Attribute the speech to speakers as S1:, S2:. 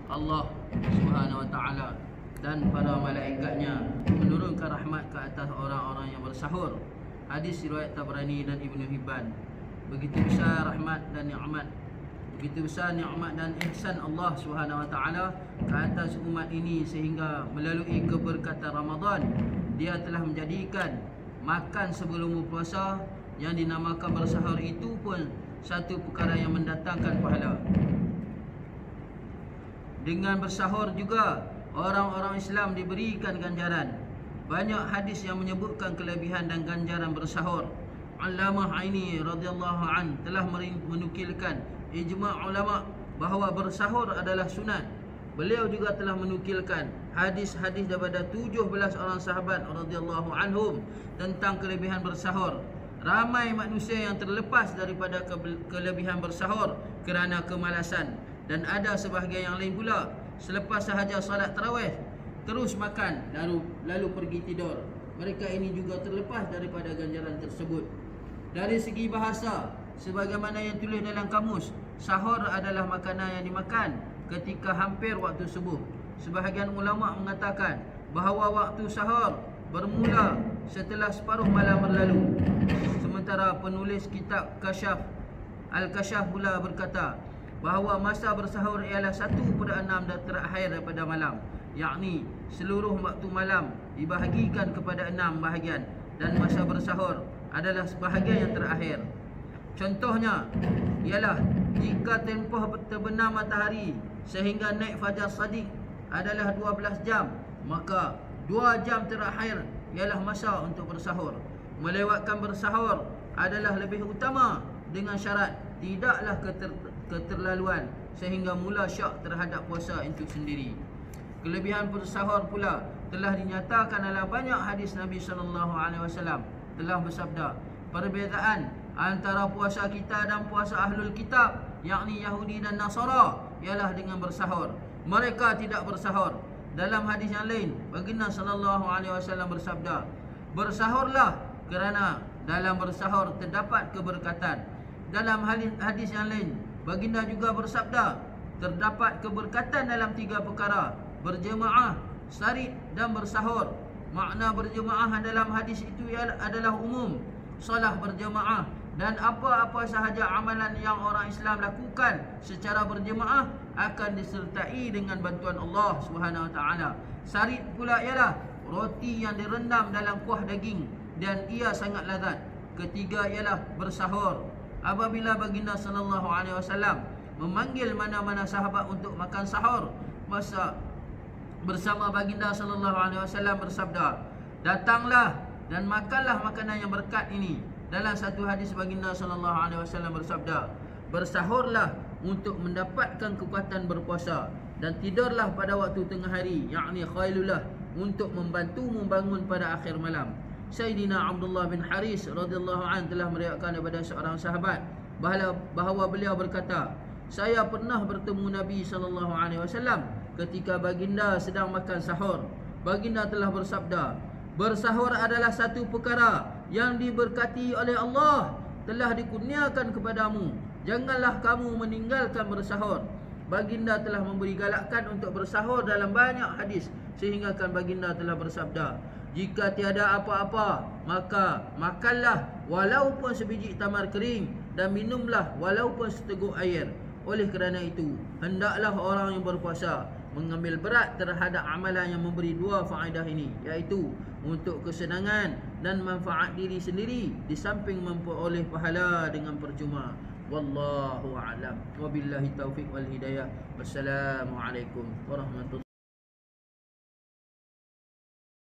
S1: Allah Subhanahu wa taala dan para malaikatnya menurunkan rahmat ke atas orang-orang yang bersahur. Hadis riwayat Tabrani dan Ibnu Hibban. Begitu besar rahmat dan nikmat, begitu besar nikmat dan ihsan Allah Subhanahu wa taala ke atas umat ini, sehingga melalui keberkatan Ramadan Dia telah menjadikan makan sebelum berpuasa yang dinamakan bersahur itu pun satu perkara yang mendatangkan pahala. Dengan bersahur juga orang-orang Islam diberikan ganjaran. Banyak hadis yang menyebutkan kelebihan dan ganjaran bersahur. Allamah Aini radhiyallahu an telah menukilkan ijma' ulama bahawa bersahur adalah sunat. Beliau juga telah menukilkan hadis-hadis daripada 17 orang sahabat radhiyallahu anhum tentang kelebihan bersahur. Ramai manusia yang terlepas daripada kelebihan bersahur kerana kemalasan, dan ada sebahagian yang lain pula selepas sahaja salat tarawih terus makan lalu pergi tidur. Mereka ini juga terlepas daripada ganjaran tersebut. Dari segi bahasa, sebagaimana yang tulis dalam kamus, sahur adalah makanan yang dimakan ketika hampir waktu subuh. Sebahagian ulama mengatakan bahawa waktu sahur bermula setelah separuh malam berlalu. Sementara penulis kitab Al-Kashaf pula berkata bahawa masa bersahur ialah 1/6 dan terakhir daripada malam, yakni seluruh waktu malam dibahagikan kepada 6 bahagian dan masa bersahur adalah sebahagian yang terakhir. Contohnya ialah jika tempoh terbenam matahari sehingga naik fajar shadiq adalah 12 jam, maka 2 jam terakhir ialah masa untuk bersahur. Melewatkan bersahur adalah lebih utama dengan syarat tidaklah keterlaluan sehingga mula syak terhadap puasa itu sendiri. Kelebihan bersahur pula telah dinyatakan dalam banyak hadis. Nabi SAW telah bersabda, perbezaan antara puasa kita dan puasa ahlul kitab, yakni Yahudi dan Nasara, ialah dengan bersahur. Mereka tidak bersahur. Dalam hadis yang lain, baginda SAW bersabda, bersahurlah kerana dalam bersahur terdapat keberkatan. Dalam hadis yang lain, baginda juga bersabda, terdapat keberkatan dalam 3 perkara: berjemaah, sarit dan bersahur. Makna berjemaah dalam hadis itu adalah umum, solat berjemaah dan apa-apa sahaja amalan yang orang Islam lakukan secara berjemaah akan disertai dengan bantuan Allah Subhanahu wa taala. Sarit pula ialah roti yang direndam dalam kuah daging dan ia sangat lazat. Ketiga ialah bersahur. Apabila baginda SAW memanggil mana-mana sahabat untuk makan sahur, masa bersama baginda SAW bersabda, datanglah dan makanlah makanan yang berkat ini. Dalam satu hadis baginda SAW bersabda, bersahurlah untuk mendapatkan kekuatan berpuasa dan tidurlah pada waktu tengah hari, yakni khailulah, untuk membantu membangun pada akhir malam. Sayyidina Abdullah bin Haris radhiyallahu an telah meriwayatkan daripada seorang sahabat bahawa beliau berkata, saya pernah bertemu Nabi SAW ketika baginda sedang makan sahur. Baginda telah bersabda, bersahur adalah satu perkara yang diberkati oleh Allah, telah dikurniakan kepadamu. Janganlah kamu meninggalkan bersahur. Baginda telah memberi galakkan untuk bersahur dalam banyak hadis, sehingga kan baginda telah bersabda, jika tiada apa-apa, maka makanlah walaupun sebiji tamar kering dan minumlah walaupun seteguk air. Oleh kerana itu, hendaklah orang yang berpuasa mengambil berat terhadap amalan yang memberi 2 faedah ini, iaitu untuk kesenangan dan manfaat diri sendiri, di samping memperoleh pahala dengan percuma. Wallahu a'lam. Wabillahi taufiq wal hidayah. Wassalamualaikum warahmatullahi